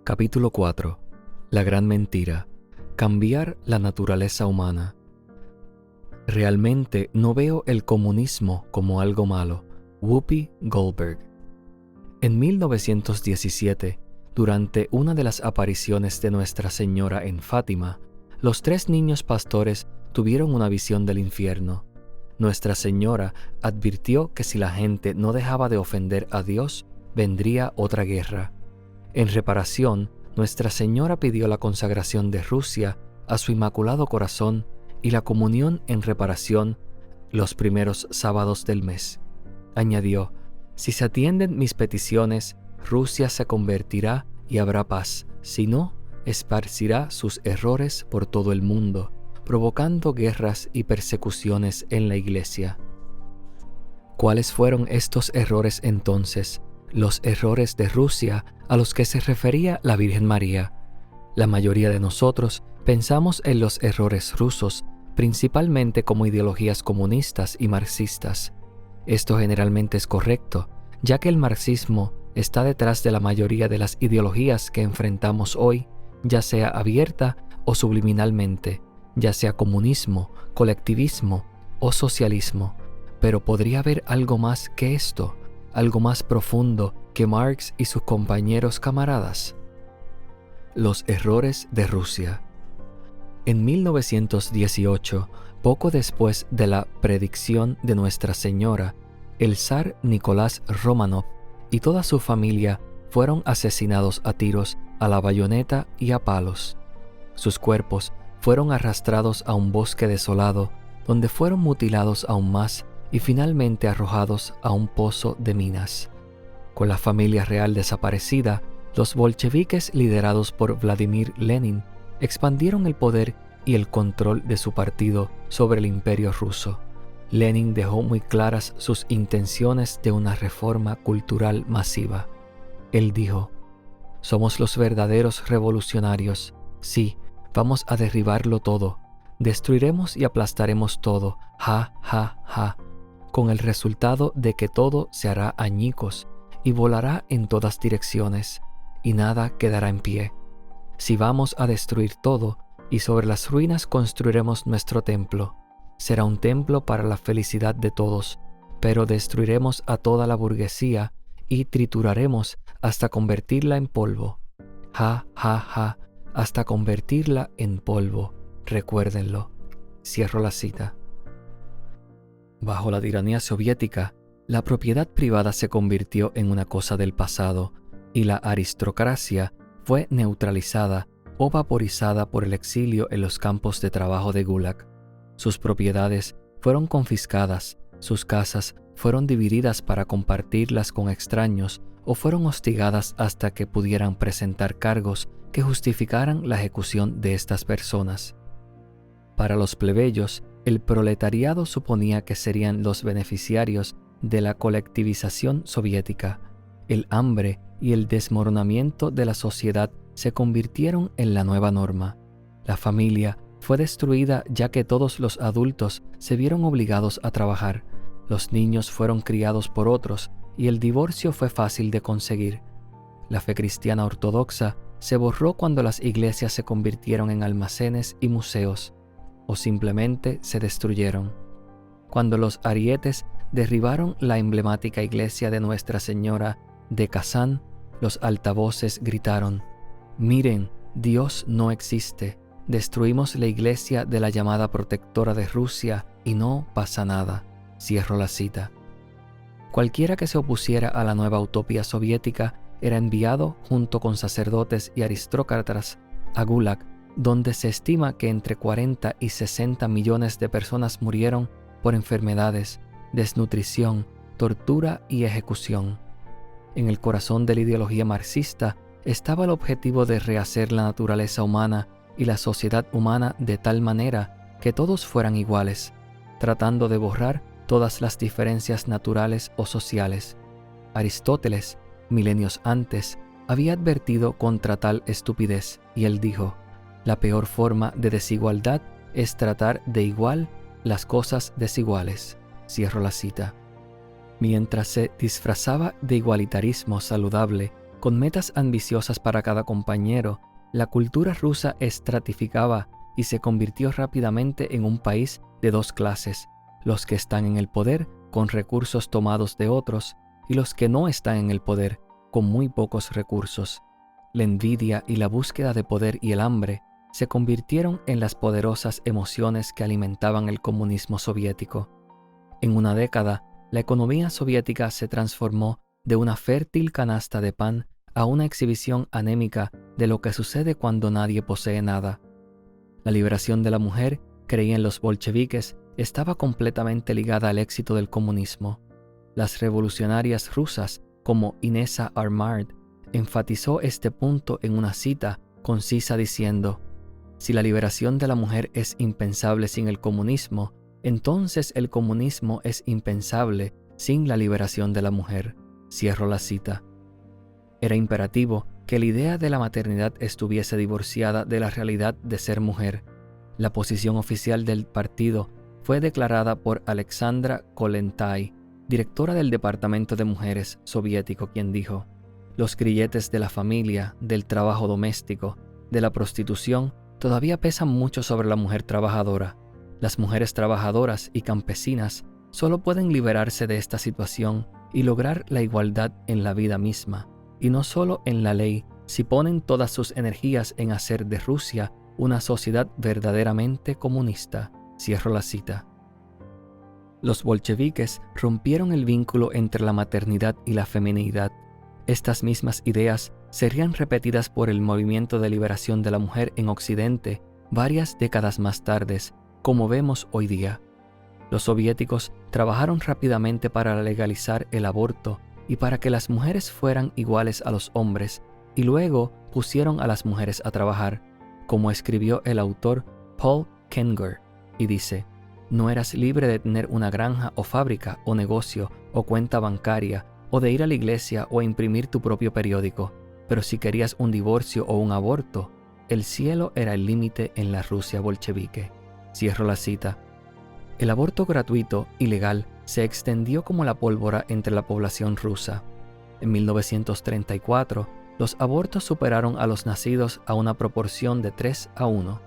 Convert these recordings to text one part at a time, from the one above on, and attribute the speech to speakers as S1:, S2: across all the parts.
S1: Capítulo 4. La gran mentira. Cambiar la naturaleza humana. Realmente no veo el comunismo como algo malo. Whoopi Goldberg. En 1917, durante una de las apariciones de Nuestra Señora en Fátima, los 3 niños pastores tuvieron una visión del infierno. Nuestra Señora advirtió que si la gente no dejaba de ofender a Dios, vendría otra guerra. En reparación, Nuestra Señora pidió la consagración de Rusia a su Inmaculado Corazón y la comunión en reparación los primeros sábados del mes. Añadió: si se atienden mis peticiones, Rusia se convertirá y habrá paz; si no, esparcirá sus errores por todo el mundo, provocando guerras y persecuciones en la Iglesia. ¿Cuáles fueron estos errores entonces? Los errores de Rusia a los que se refería la Virgen María. La mayoría de nosotros pensamos en los errores rusos principalmente como ideologías comunistas y marxistas. Esto generalmente es correcto, ya que el marxismo está detrás de la mayoría de las ideologías que enfrentamos hoy, ya sea abierta o subliminalmente, ya sea comunismo, colectivismo o socialismo. Pero podría haber algo más que esto, algo más profundo que Marx y sus compañeros camaradas. Los errores de Rusia. En 1918, poco después de la predicción de Nuestra Señora, el zar Nicolás Románov y toda su familia fueron asesinados a tiros, a la bayoneta y a palos. Sus cuerpos fueron arrastrados a un bosque desolado, donde fueron mutilados aún más y finalmente arrojados a un pozo de minas. Con la familia real desaparecida, los bolcheviques liderados por Vladimir Lenin expandieron el poder y el control de su partido sobre el imperio ruso. Lenin dejó muy claras sus intenciones de una reforma cultural masiva. Él dijo: somos los verdaderos revolucionarios. Sí, vamos a derribarlo todo. Destruiremos y aplastaremos todo. Ja, ja, ja. Con el resultado de que todo se hará añicos y volará en todas direcciones, y nada quedará en pie. Si vamos a destruir todo, y sobre las ruinas construiremos nuestro templo, será un templo para la felicidad de todos, pero destruiremos a toda la burguesía y trituraremos hasta convertirla en polvo. Ja, ja, ja, hasta convertirla en polvo. Recuérdenlo. Cierro la cita. Bajo la tiranía soviética, la propiedad privada se convirtió en una cosa del pasado y la aristocracia fue neutralizada o vaporizada por el exilio en los campos de trabajo de Gulag. Sus propiedades fueron confiscadas, sus casas fueron divididas para compartirlas con extraños o fueron hostigadas hasta que pudieran presentar cargos que justificaran la ejecución de estas personas. Para los plebeyos, el proletariado suponía que serían los beneficiarios de la colectivización soviética. El hambre y el desmoronamiento de la sociedad se convirtieron en la nueva norma. La familia fue destruida ya que todos los adultos se vieron obligados a trabajar. Los niños fueron criados por otros y el divorcio fue fácil de conseguir. La fe cristiana ortodoxa se borró cuando las iglesias se convirtieron en almacenes y museos, o simplemente se destruyeron. Cuando los arietes derribaron la emblemática iglesia de Nuestra Señora de Kazán, los altavoces gritaron: miren, Dios no existe. Destruimos la iglesia de la llamada protectora de Rusia y no pasa nada. Cierro la cita. Cualquiera que se opusiera a la nueva utopía soviética era enviado junto con sacerdotes y aristócratas a Gulag, donde se estima que entre 40 y 60 millones de personas murieron por enfermedades, desnutrición, tortura y ejecución. En el corazón de la ideología marxista estaba el objetivo de rehacer la naturaleza humana y la sociedad humana de tal manera que todos fueran iguales, tratando de borrar todas las diferencias naturales o sociales. Aristóteles, milenios antes, había advertido contra tal estupidez, y él dijo: la peor forma de desigualdad es tratar de igual las cosas desiguales. Cierro la cita. Mientras se disfrazaba de igualitarismo saludable, Con metas ambiciosas para cada compañero, la cultura rusa estratificaba y se convirtió rápidamente en un país de dos clases: los que están en el poder con recursos tomados de otros y los que no están en el poder con muy pocos recursos. La envidia y la búsqueda de poder y el hambre se convirtieron en las poderosas emociones que alimentaban el comunismo soviético. En una década, la economía soviética se transformó de una fértil canasta de pan a una exhibición anémica de lo que sucede cuando nadie posee nada. La liberación de la mujer, creían los bolcheviques, estaba completamente ligada al éxito del comunismo. Las revolucionarias rusas, como Inesa Armard, enfatizó este punto en una cita concisa diciendo: «Si la liberación de la mujer es impensable sin el comunismo, entonces el comunismo es impensable sin la liberación de la mujer». Cierro la cita. Era imperativo que la idea de la maternidad estuviese divorciada de la realidad de ser mujer. La posición oficial del partido fue declarada por Alexandra Kollontai, directora del Departamento de Mujeres soviético, quien dijo: «Los grilletes de la familia, del trabajo doméstico, de la prostitución, todavía pesan mucho sobre la mujer trabajadora. Las mujeres trabajadoras y campesinas solo pueden liberarse de esta situación y lograr la igualdad en la vida misma, y no solo en la ley, si ponen todas sus energías en hacer de Rusia una sociedad verdaderamente comunista». Cierro la cita. Los bolcheviques rompieron el vínculo entre la maternidad y la feminidad. Estas mismas ideas serían repetidas por el movimiento de liberación de la mujer en Occidente varias décadas más tarde, como vemos hoy día. Los soviéticos trabajaron rápidamente para legalizar el aborto y para que las mujeres fueran iguales a los hombres, y luego pusieron a las mujeres a trabajar, como escribió el autor Paul Kenger, y dice: «No eras libre de tener una granja o fábrica o negocio o cuenta bancaria, o de ir a la iglesia o a imprimir tu propio periódico, pero si querías un divorcio o un aborto, el cielo era el límite en la Rusia bolchevique». Cierro la cita. El aborto gratuito y legal se extendió como la pólvora entre la población rusa. En 1934, los abortos superaron a los nacidos a una proporción de 3-1.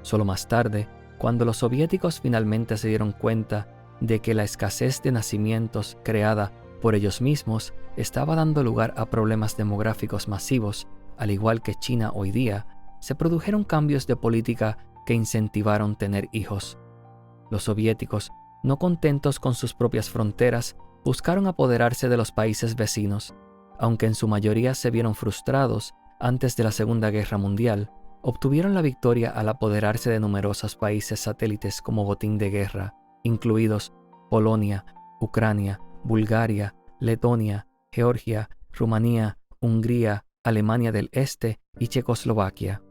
S1: Solo más tarde, cuando los soviéticos finalmente se dieron cuenta de que la escasez de nacimientos creada por ellos mismos estaba dando lugar a problemas demográficos masivos, al igual que China hoy día, se produjeron cambios de política que incentivaron tener hijos. Los soviéticos, no contentos con sus propias fronteras, buscaron apoderarse de los países vecinos. Aunque en su mayoría se vieron frustrados antes de la Segunda Guerra Mundial, obtuvieron la victoria al apoderarse de numerosos países satélites como botín de guerra, incluidos Polonia, Ucrania, Bulgaria, Letonia, Georgia, Rumanía, Hungría, Alemania del Este y Checoslovaquia.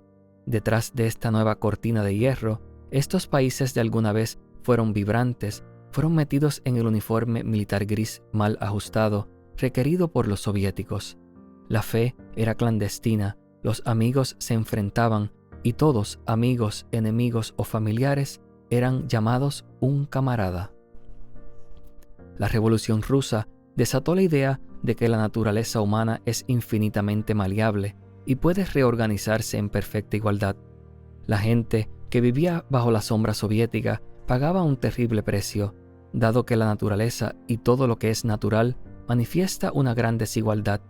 S1: Detrás de esta nueva cortina de hierro, estos países de alguna vez fueron vibrantes, fueron metidos en el uniforme militar gris mal ajustado requerido por los soviéticos. La fe era clandestina, los amigos se enfrentaban y todos, amigos, enemigos o familiares, eran llamados un camarada. La Revolución Rusa desató la idea de que la naturaleza humana es infinitamente maleable y puede reorganizarse en perfecta igualdad. La gente que vivía bajo la sombra soviética pagaba un terrible precio, dado que la naturaleza y todo lo que es natural manifiesta una gran desigualdad.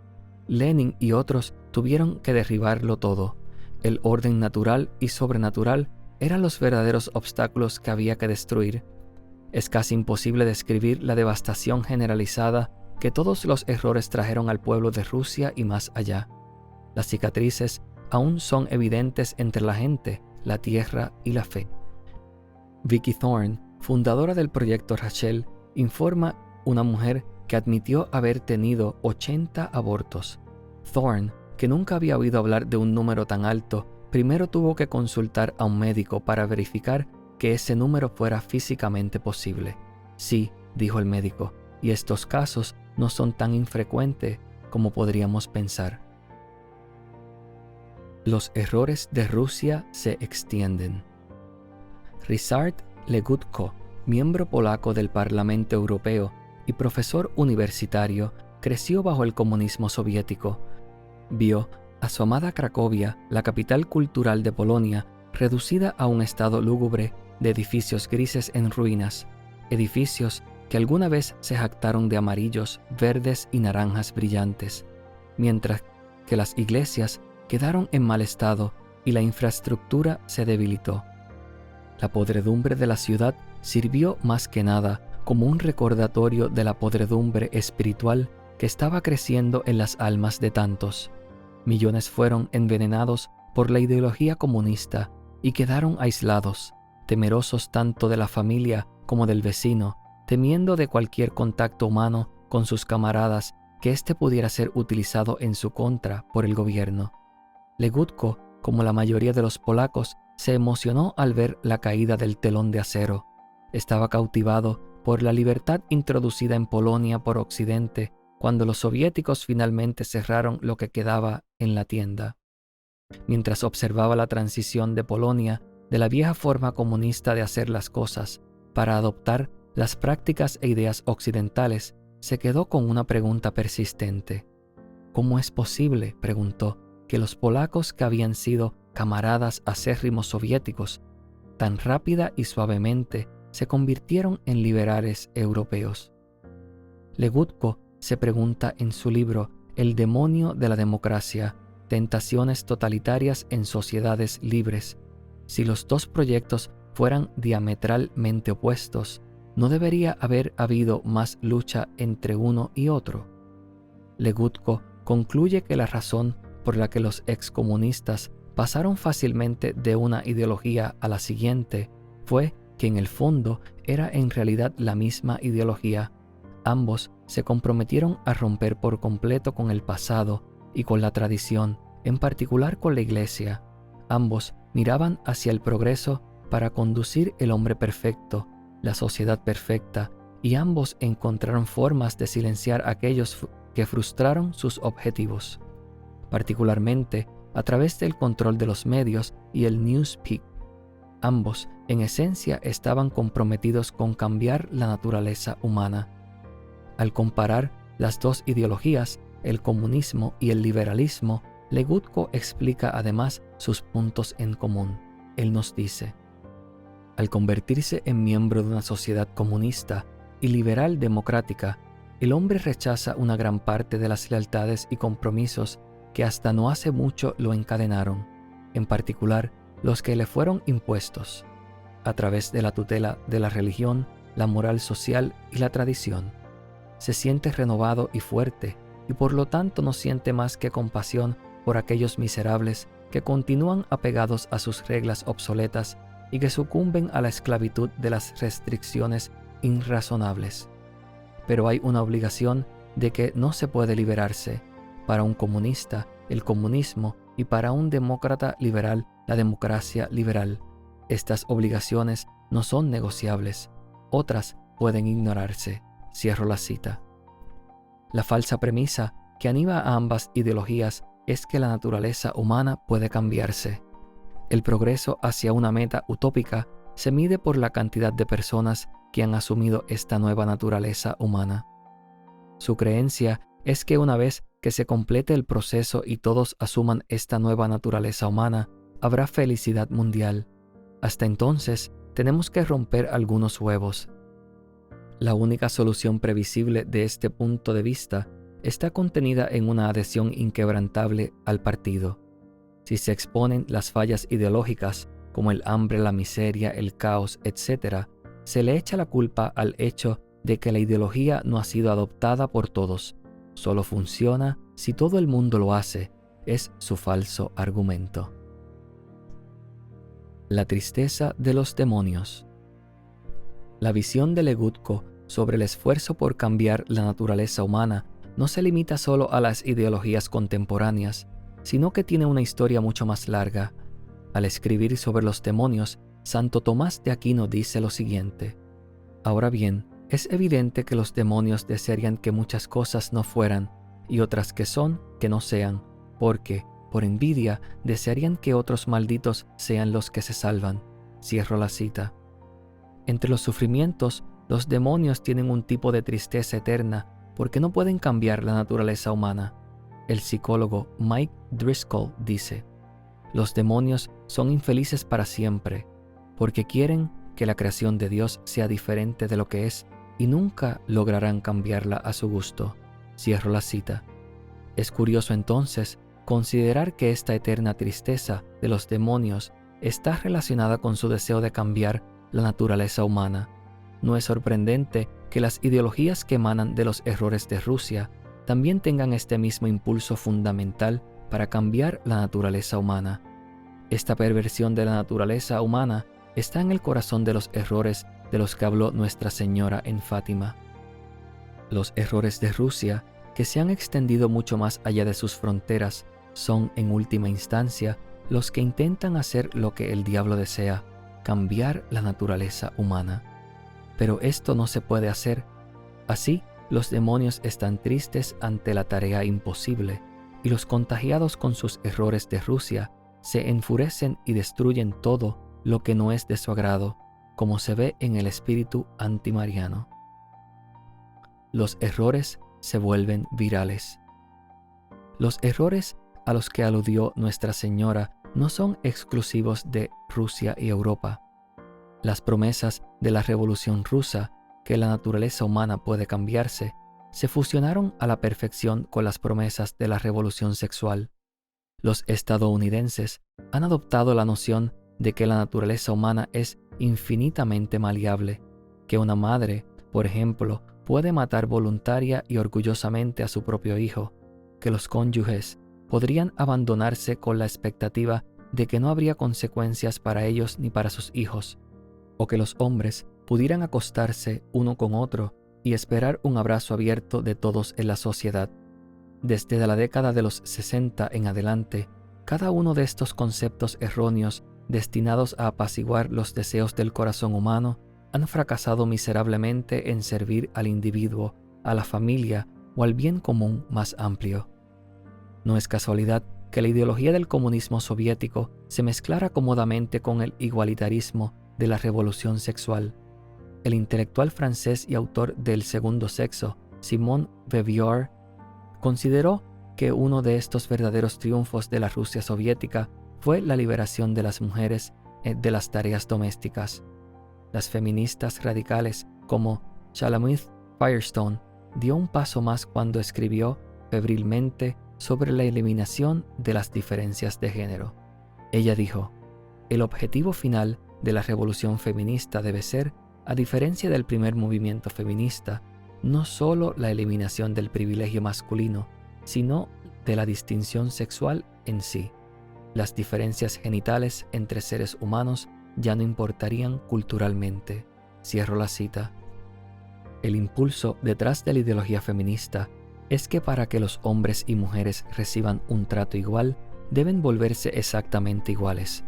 S1: Lenin y otros tuvieron que derribarlo todo. El orden natural y sobrenatural eran los verdaderos obstáculos que había que destruir. Es casi imposible describir la devastación generalizada que todos los errores trajeron al pueblo de Rusia y más allá. Las cicatrices aún son evidentes entre la gente, la tierra y la fe. Vicky Thorne, fundadora del proyecto Rachel, informa una mujer que admitió haber tenido 80 abortos. Thorne, que nunca había oído hablar de un número tan alto, primero tuvo que consultar a un médico para verificar que ese número fuera físicamente posible. Sí, dijo el médico, y estos casos no son tan infrecuentes como podríamos pensar. Los errores de Rusia se extienden. Ryszard Legutko, miembro polaco del Parlamento Europeo y profesor universitario, creció bajo el comunismo soviético. vio a su amada Cracovia, la capital cultural de Polonia, reducida a un estado lúgubre de edificios grises en ruinas, edificios que alguna vez se jactaron de amarillos, verdes y naranjas brillantes, mientras que las iglesias quedaron en mal estado y la infraestructura se debilitó. La podredumbre de la ciudad sirvió más que nada como un recordatorio de la podredumbre espiritual que estaba creciendo en las almas de tantos. Millones fueron envenenados por la ideología comunista y quedaron aislados, temerosos tanto de la familia como del vecino, temiendo de cualquier contacto humano con sus camaradas que éste pudiera ser utilizado en su contra por el gobierno. Legutko, como la mayoría de los polacos, se emocionó al ver la caída del telón de acero. Estaba cautivado por la libertad introducida en Polonia por Occidente cuando los soviéticos finalmente cerraron lo que quedaba en la tienda. Mientras observaba la transición de Polonia de la vieja forma comunista de hacer las cosas para adoptar las prácticas e ideas occidentales, se quedó con una pregunta persistente. ¿Cómo es posible, preguntó, que los polacos que habían sido camaradas acérrimos soviéticos, tan rápida y suavemente se convirtieron en liberales europeos? Legutko se pregunta en su libro El demonio de la democracia, tentaciones totalitarias en sociedades libres, si los dos proyectos fueran diametralmente opuestos, ¿no debería haber habido más lucha entre uno y otro? Legutko concluye que la razón por la que los excomunistas pasaron fácilmente de una ideología a la siguiente fue que en el fondo era en realidad la misma ideología. Ambos se comprometieron a romper por completo con el pasado y con la tradición, en particular con la Iglesia. Ambos miraban hacia el progreso para conducir el hombre perfecto, la sociedad perfecta, y ambos encontraron formas de silenciar a aquellos que frustraron sus objetivos, particularmente a través del control de los medios y el newspeak. Ambos, en esencia, estaban comprometidos con cambiar la naturaleza humana. Al comparar las dos ideologías, el comunismo y el liberalismo, Legutko explica además sus puntos en común. Él nos dice: al convertirse en miembro de una sociedad comunista y liberal democrática, el hombre rechaza una gran parte de las lealtades y compromisos que hasta no hace mucho lo encadenaron, en particular los que le fueron impuestos, a través de la tutela de la religión, la moral social y la tradición. Se siente renovado y fuerte, y por lo tanto no siente más que compasión por aquellos miserables que continúan apegados a sus reglas obsoletas y que sucumben a la esclavitud de las restricciones irrazonables. Pero hay una obligación de que no se puede liberarse. Para un comunista, el comunismo, y para un demócrata liberal, la democracia liberal. Estas obligaciones no son negociables. Otras pueden ignorarse. Cierro la cita. La falsa premisa que anima a ambas ideologías es que la naturaleza humana puede cambiarse. El progreso hacia una meta utópica se mide por la cantidad de personas que han asumido esta nueva naturaleza humana. Su creencia es que una vez que se complete el proceso y todos asuman esta nueva naturaleza humana, habrá felicidad mundial. Hasta entonces, tenemos que romper algunos huevos. La única solución previsible de este punto de vista está contenida en una adhesión inquebrantable al partido. Si se exponen las fallas ideológicas, como el hambre, la miseria, el caos, etc., se le echa la culpa al hecho de que la ideología no ha sido adoptada por todos. Solo funciona si todo el mundo lo hace, es su falso argumento. La tristeza de los demonios. La visión de Legutko sobre el esfuerzo por cambiar la naturaleza humana no se limita solo a las ideologías contemporáneas, sino que tiene una historia mucho más larga. Al escribir sobre los demonios, Santo Tomás de Aquino dice lo siguiente: ahora bien, es evidente que los demonios desearían que muchas cosas no fueran, y otras que son, que no sean, porque, por envidia, desearían que otros malditos sean los que se salvan. Cierro la cita. Entre los sufrimientos, los demonios tienen un tipo de tristeza eterna, porque no pueden cambiar la naturaleza humana. el psicólogo Mike Driscoll dice: los demonios son infelices para siempre porque quieren que la creación de Dios sea diferente de lo que es y nunca lograrán cambiarla a su gusto. Cierro la cita. Es curioso entonces considerar que esta eterna tristeza de los demonios está relacionada con su deseo de cambiar la naturaleza humana. No es sorprendente que las ideologías que emanan de los errores de Rusia también tengan este mismo impulso fundamental para cambiar la naturaleza humana. Esta perversión de la naturaleza humana está en el corazón de los errores de los que habló Nuestra Señora en Fátima. Los errores de Rusia, que se han extendido mucho más allá de sus fronteras, son, en última instancia, los que intentan hacer lo que el diablo desea: cambiar la naturaleza humana. Pero esto no se puede hacer. Así, los demonios están tristes ante la tarea imposible, y los contagiados con sus errores de Rusia se enfurecen y destruyen todo lo que no es de su agrado, como se ve en el espíritu antimariano. Los errores se vuelven virales. Los errores a los que aludió Nuestra Señora no son exclusivos de Rusia y Europa. Las promesas de la Revolución Rusa, que la naturaleza humana puede cambiarse, se fusionaron a la perfección con las promesas de la revolución sexual. Los estadounidenses han adoptado la noción de que la naturaleza humana es infinitamente maleable, que una madre, por ejemplo, puede matar voluntaria y orgullosamente a su propio hijo, que los cónyuges podrían abandonarse con la expectativa de que no habría consecuencias para ellos ni para sus hijos, o que los hombres pudieran acostarse uno con otro y esperar un abrazo abierto de todos en la sociedad. Desde la década de los 60 en adelante, cada uno de estos conceptos erróneos destinados a apaciguar los deseos del corazón humano han fracasado miserablemente en servir al individuo, a la familia o al bien común más amplio. No es casualidad que la ideología del comunismo soviético se mezclara cómodamente con el igualitarismo de la revolución sexual. El intelectual francés y autor del segundo sexo, Simone Beauvoir, consideró que uno de estos verdaderos triunfos de la Rusia soviética fue la liberación de las mujeres de las tareas domésticas. Las feministas radicales como Shulamith Firestone dio un paso más cuando escribió febrilmente sobre la eliminación de las diferencias de género. Ella dijo: el objetivo final de la revolución feminista debe ser, a diferencia del primer movimiento feminista, no solo la eliminación del privilegio masculino, sino de la distinción sexual en sí. Las diferencias genitales entre seres humanos ya no importarían culturalmente. Cierro la cita. El impulso detrás de la ideología feminista es que para que los hombres y mujeres reciban un trato igual, deben volverse exactamente iguales.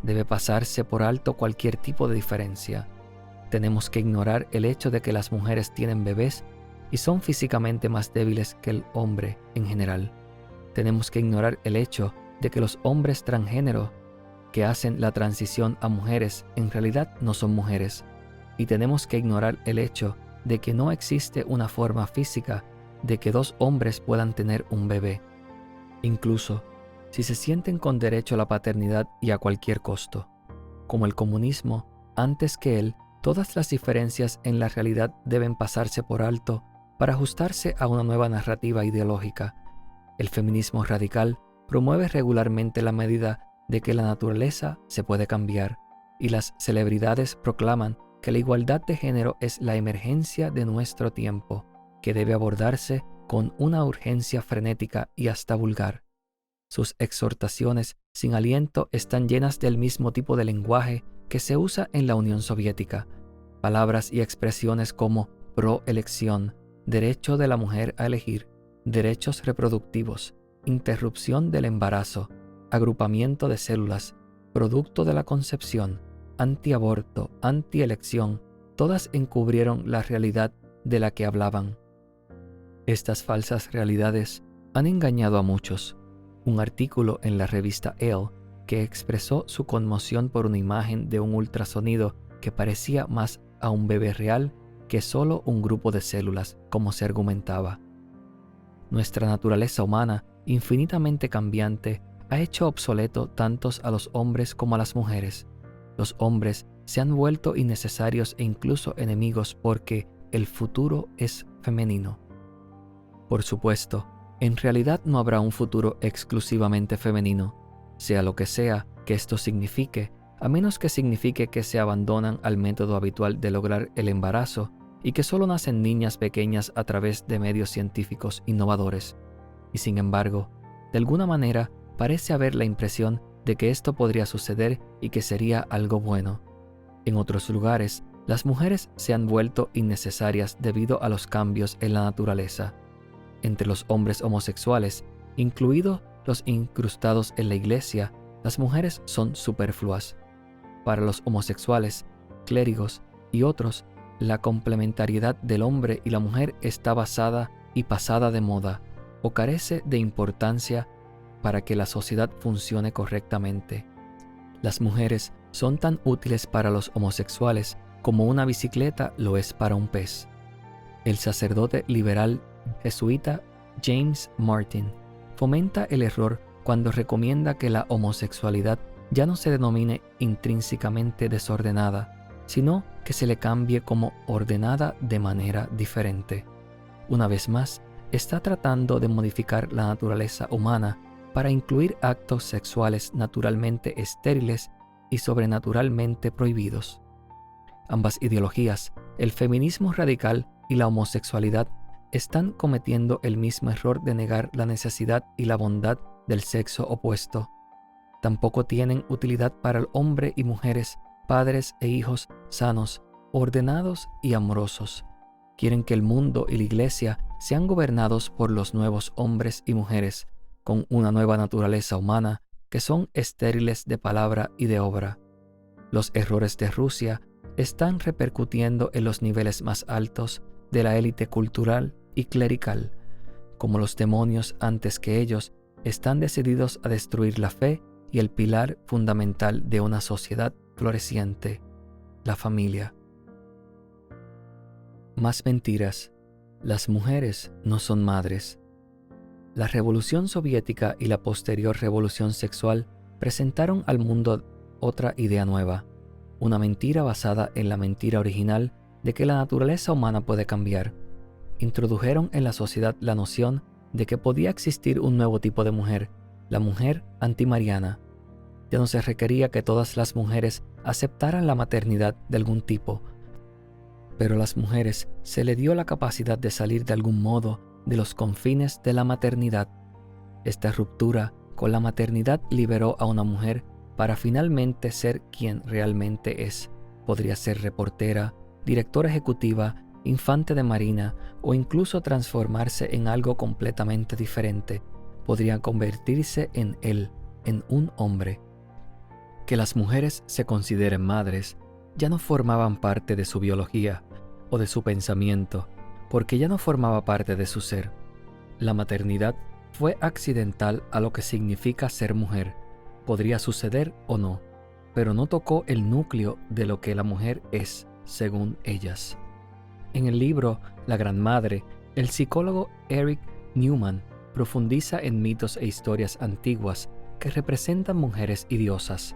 S1: Debe pasarse por alto cualquier tipo de diferencia. Tenemos que ignorar el hecho de que las mujeres tienen bebés y son físicamente más débiles que el hombre en general. Tenemos que ignorar el hecho de que los hombres transgénero que hacen la transición a mujeres en realidad no son mujeres. Y tenemos que ignorar el hecho de que no existe una forma física de que dos hombres puedan tener un bebé, incluso si se sienten con derecho a la paternidad y a cualquier costo. Como el comunismo, antes que él, todas las diferencias en la realidad deben pasarse por alto para ajustarse a una nueva narrativa ideológica. El feminismo radical promueve regularmente la medida de que la naturaleza se puede cambiar, y las celebridades proclaman que la igualdad de género es la emergencia de nuestro tiempo, que debe abordarse con una urgencia frenética y hasta vulgar. Sus exhortaciones sin aliento están llenas del mismo tipo de lenguaje que se usa en la Unión Soviética. Palabras y expresiones como proelección, derecho de la mujer a elegir, derechos reproductivos, interrupción del embarazo, agrupamiento de células, producto de la concepción, antiaborto, antielección, todas encubrieron la realidad de la que hablaban. Estas falsas realidades han engañado a muchos. Un artículo en la revista Elle que expresó su conmoción por una imagen de un ultrasonido que parecía más a un bebé real que solo un grupo de células, como se argumentaba. Nuestra naturaleza humana infinitamente cambiante, ha hecho obsoleto tantos a los hombres como a las mujeres. Los hombres se han vuelto innecesarios e incluso enemigos porque el futuro es femenino. Por supuesto, en realidad no habrá un futuro exclusivamente femenino, sea lo que sea que esto signifique, a menos que signifique que se abandonan al método habitual de lograr el embarazo y que solo nacen niñas pequeñas a través de medios científicos innovadores. Y sin embargo, de alguna manera parece haber la impresión de que esto podría suceder y que sería algo bueno. En otros lugares, las mujeres se han vuelto innecesarias debido a los cambios en la naturaleza. Entre los hombres homosexuales, incluidos los incrustados en la iglesia, las mujeres son superfluas. Para los homosexuales, clérigos y otros, la complementariedad del hombre y la mujer está basada y pasada de moda o carece de importancia para que la sociedad funcione correctamente. Las mujeres son tan útiles para los homosexuales como una bicicleta lo es para un pez. El sacerdote liberal jesuita James Martin fomenta el error cuando recomienda que la homosexualidad ya no se denomine intrínsecamente desordenada, sino que se le cambie como ordenada de manera diferente. Una vez más, está tratando de modificar la naturaleza humana para incluir actos sexuales naturalmente estériles y sobrenaturalmente prohibidos. Ambas ideologías, el feminismo radical y la homosexualidad, están cometiendo el mismo error de negar la necesidad y la bondad del sexo opuesto. Tampoco tienen utilidad para el hombre y mujeres, padres e hijos sanos, ordenados y amorosos. Quieren que el mundo y la iglesia sean gobernados por los nuevos hombres y mujeres, con una nueva naturaleza humana, que son estériles de palabra y de obra. Los errores de Rusia están repercutiendo en los niveles más altos de la élite cultural y clerical. Como los demonios antes que ellos, están decididos a destruir la fe y el pilar fundamental de una sociedad floreciente, la familia. Más mentiras. Las mujeres no son madres. La Revolución Soviética y la posterior revolución sexual presentaron al mundo otra idea nueva, una mentira basada en la mentira original de que la naturaleza humana puede cambiar. Introdujeron en la sociedad la noción de que podía existir un nuevo tipo de mujer, la mujer antimariana. Ya no se requería que todas las mujeres aceptaran la maternidad de algún tipo, pero a las mujeres se le dio la capacidad de salir de algún modo de los confines de la maternidad. Esta ruptura con la maternidad liberó a una mujer para finalmente ser quien realmente es. Podría ser reportera, directora ejecutiva, infante de marina o incluso transformarse en algo completamente diferente. Podría convertirse en él, en un hombre. Que las mujeres se consideren madres ya no formaban parte de su biología o de su pensamiento, porque ya no formaba parte de su ser. La maternidad fue accidental a lo que significa ser mujer. Podría suceder o no, pero no tocó el núcleo de lo que la mujer es, según ellas. En el libro La Gran Madre, el psicólogo Eric Newman profundiza en mitos e historias antiguas que representan mujeres y diosas.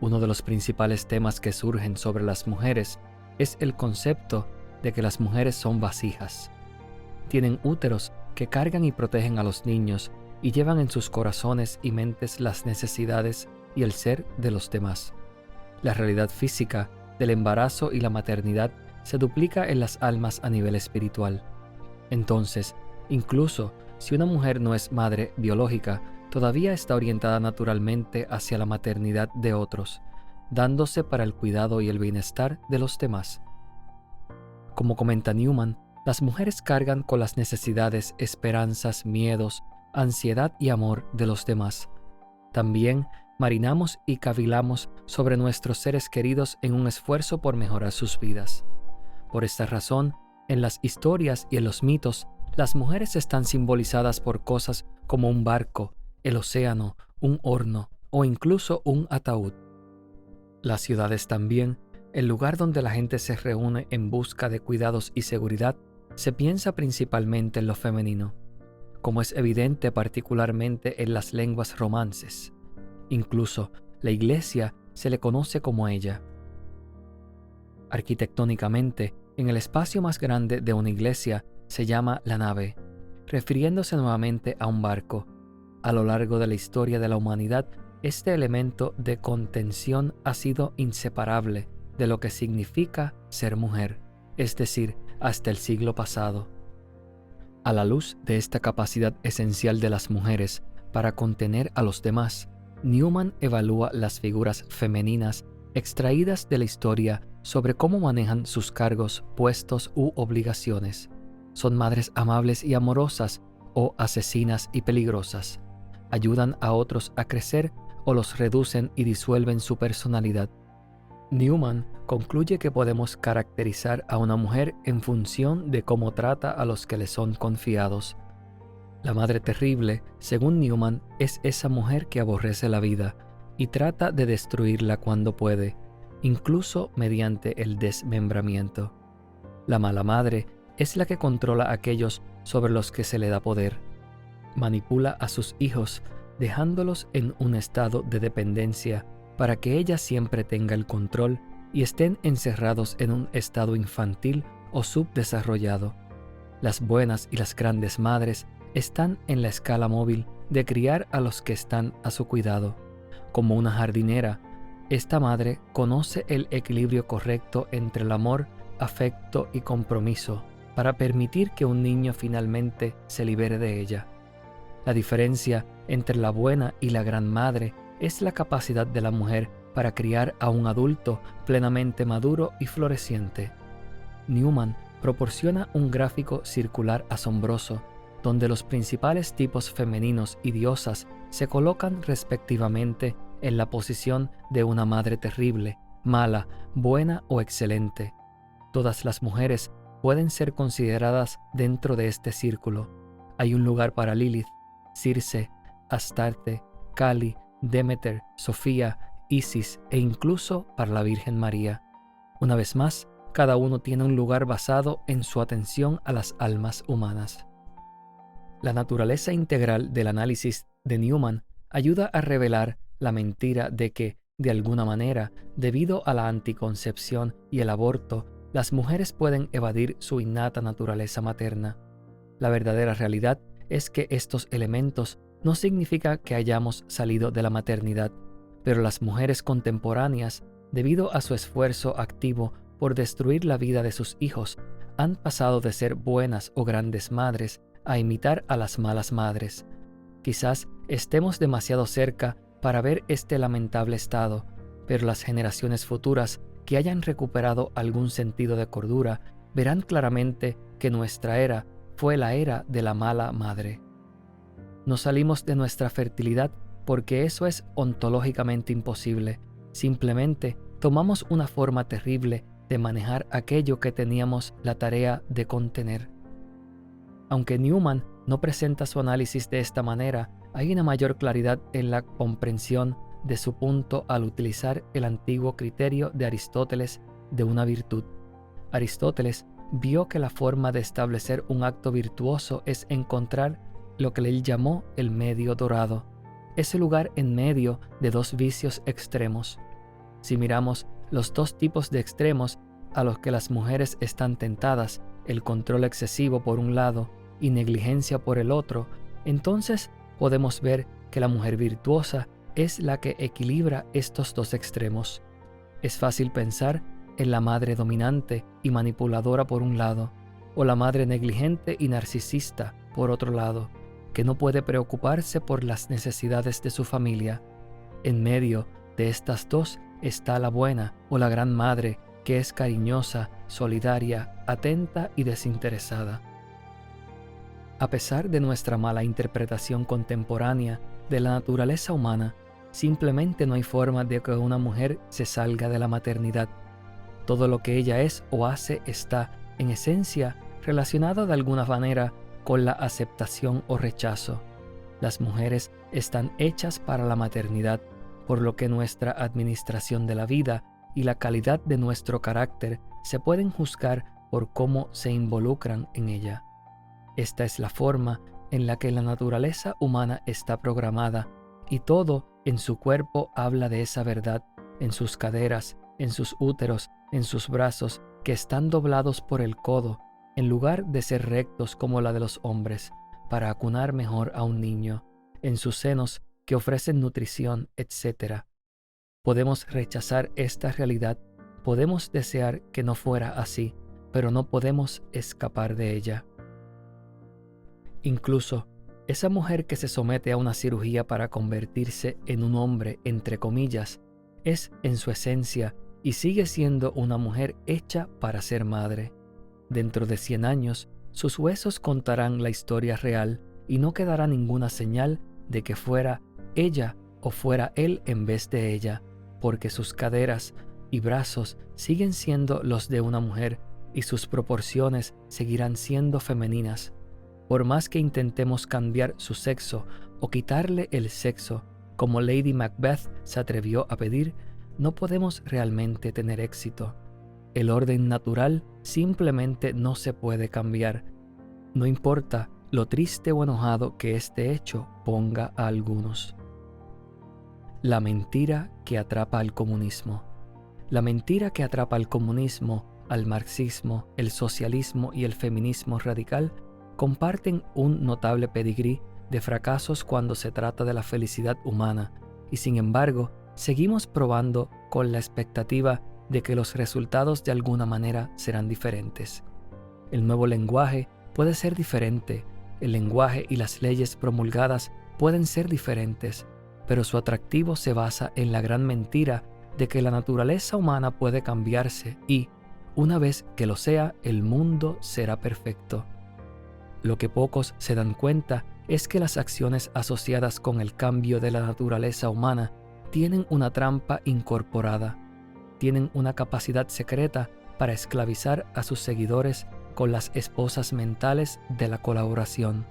S1: Uno de los principales temas que surgen sobre las mujeres es el concepto de que las mujeres son vasijas. Tienen úteros que cargan y protegen a los niños y llevan en sus corazones y mentes las necesidades y el ser de los demás. La realidad física del embarazo y la maternidad se duplica en las almas a nivel espiritual. Entonces, incluso si una mujer no es madre biológica, todavía está orientada naturalmente hacia la maternidad de otros, dándose para el cuidado y el bienestar de los demás. Como comenta Newman, las mujeres cargan con las necesidades, esperanzas, miedos, ansiedad y amor de los demás. También marinamos y cavilamos sobre nuestros seres queridos en un esfuerzo por mejorar sus vidas. Por esta razón, en las historias y en los mitos, las mujeres están simbolizadas por cosas como un barco, el océano, un horno o incluso un ataúd. Las ciudades también, el lugar donde la gente se reúne en busca de cuidados y seguridad, se piensa principalmente en lo femenino. como es evidente particularmente en las lenguas romances. Incluso la Iglesia se le conoce como ella. Arquitectónicamente, en el espacio más grande de una iglesia se llama la nave, refiriéndose nuevamente a un barco. A lo largo de la historia de la humanidad, este elemento de contención ha sido inseparable de lo que significa ser mujer, es decir, hasta el siglo pasado. A la luz de esta capacidad esencial de las mujeres para contener a los demás, Newman evalúa las figuras femeninas extraídas de la historia sobre cómo manejan sus cargos, puestos u obligaciones. ¿Son madres amables y amorosas o asesinas y peligrosas? ¿Ayudan a otros a crecer o los reducen y disuelven su personalidad? Newman concluye que podemos caracterizar a una mujer en función de cómo trata a los que le son confiados. La madre terrible, según Newman, es esa mujer que aborrece la vida y trata de destruirla cuando puede, incluso mediante el desmembramiento. La mala madre es la que controla a aquellos sobre los que se le da poder. Manipula a sus hijos, dejándolos en un estado de dependencia para que ella siempre tenga el control y estén encerrados en un estado infantil o subdesarrollado. Las buenas y las grandes madres están en la escala móvil de criar a los que están a su cuidado. Como una jardinera, esta madre conoce el equilibrio correcto entre el amor, afecto y compromiso para permitir que un niño finalmente se libere de ella. La diferencia entre la buena y la gran madre es la capacidad de la mujer para criar a un adulto plenamente maduro y floreciente. Newman proporciona un gráfico circular asombroso, donde los principales tipos femeninos y diosas se colocan respectivamente en la posición de una madre terrible, mala, buena o excelente. Todas las mujeres pueden ser consideradas dentro de este círculo. Hay un lugar para Lilith, Circe, Astarte, Kali, Demeter, Sofía, Isis e incluso para la Virgen María. Una vez más, cada uno tiene un lugar basado en su atención a las almas humanas. La naturaleza integral del análisis de Newman ayuda a revelar la mentira de que, de alguna manera, debido a la anticoncepción y el aborto, las mujeres pueden evadir su innata naturaleza materna. La verdadera realidad es que estos elementos no significa que hayamos salido de la maternidad, pero las mujeres contemporáneas, debido a su esfuerzo activo por destruir la vida de sus hijos, han pasado de ser buenas o grandes madres a imitar a las malas madres. Quizás estemos demasiado cerca para ver este lamentable estado, pero las generaciones futuras que hayan recuperado algún sentido de cordura verán claramente que nuestra era fue la era de la mala madre. No salimos de nuestra fertilidad porque eso es ontológicamente imposible. Simplemente tomamos una forma terrible de manejar aquello que teníamos la tarea de contener. Aunque Newman no presenta su análisis de esta manera, hay una mayor claridad en la comprensión de su punto al utilizar el antiguo criterio de Aristóteles de una virtud. Aristóteles vio que la forma de establecer un acto virtuoso es encontrar lo que él llamó el medio dorado, ese lugar en medio de dos vicios extremos. Si miramos los dos tipos de extremos a los que las mujeres están tentadas, el control excesivo por un lado y negligencia por el otro, entonces podemos ver que la mujer virtuosa es la que equilibra estos dos extremos. Es fácil pensar en la madre dominante y manipuladora por un lado, o la madre negligente y narcisista por otro lado, que no puede preocuparse por las necesidades de su familia. En medio de estas dos está la buena o la gran madre, que es cariñosa, solidaria, atenta y desinteresada. A pesar de nuestra mala interpretación contemporánea de la naturaleza humana, simplemente no hay forma de que una mujer se salga de la maternidad. Todo lo que ella es o hace está, en esencia, relacionado de alguna manera con la aceptación o rechazo. Las mujeres están hechas para la maternidad, por lo que nuestra administración de la vida y la calidad de nuestro carácter se pueden juzgar por cómo se involucran en ella. Esta es la forma en la que la naturaleza humana está programada y todo en su cuerpo habla de esa verdad, en sus caderas, en sus úteros, en sus brazos, que están doblados por el codo, en lugar de ser rectos como la de los hombres, para acunar mejor a un niño, en sus senos que ofrecen nutrición, etc. Podemos rechazar esta realidad, podemos desear que no fuera así, pero no podemos escapar de ella. Incluso, esa mujer que se somete a una cirugía para convertirse en un hombre, entre comillas, es en su esencia y sigue siendo una mujer hecha para ser madre. Dentro de 100 años, sus huesos contarán la historia real y no quedará ninguna señal de que fuera ella o fuera él en vez de ella, porque sus caderas y brazos siguen siendo los de una mujer y sus proporciones seguirán siendo femeninas. Por más que intentemos cambiar su sexo o quitarle el sexo, como Lady Macbeth se atrevió a pedir, no podemos realmente tener éxito. El orden natural simplemente no se puede cambiar. No importa lo triste o enojado que este hecho ponga a algunos. La mentira que atrapa al comunismo. La mentira que atrapa al comunismo, al marxismo, el socialismo y el feminismo radical comparten un notable pedigrí de fracasos cuando se trata de la felicidad humana, y sin embargo, seguimos probando con la expectativa de que los resultados de alguna manera serán diferentes. El nuevo lenguaje puede ser diferente, el lenguaje y las leyes promulgadas pueden ser diferentes, pero su atractivo se basa en la gran mentira de que la naturaleza humana puede cambiarse y, una vez que lo sea, el mundo será perfecto. Lo que pocos se dan cuenta es que las acciones asociadas con el cambio de la naturaleza humana tienen una trampa incorporada, tienen una capacidad secreta para esclavizar a sus seguidores con las esposas mentales de la colaboración.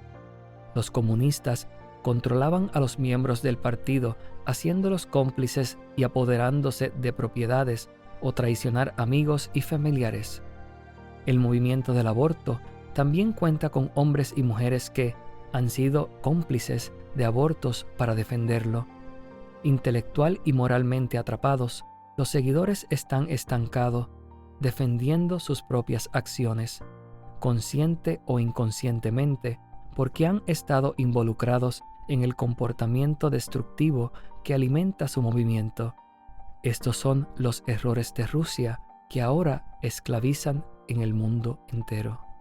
S1: Los comunistas controlaban a los miembros del partido, haciéndolos cómplices y apoderándose de propiedades o traicionar amigos y familiares. El movimiento del aborto también cuenta con hombres y mujeres que han sido cómplices de abortos para defenderlo. Intelectual y moralmente atrapados, los seguidores están estancados, defendiendo sus propias acciones, consciente o inconscientemente, porque han estado involucrados en el comportamiento destructivo que alimenta su movimiento. Estos son los errores de Rusia que ahora esclavizan en el mundo entero.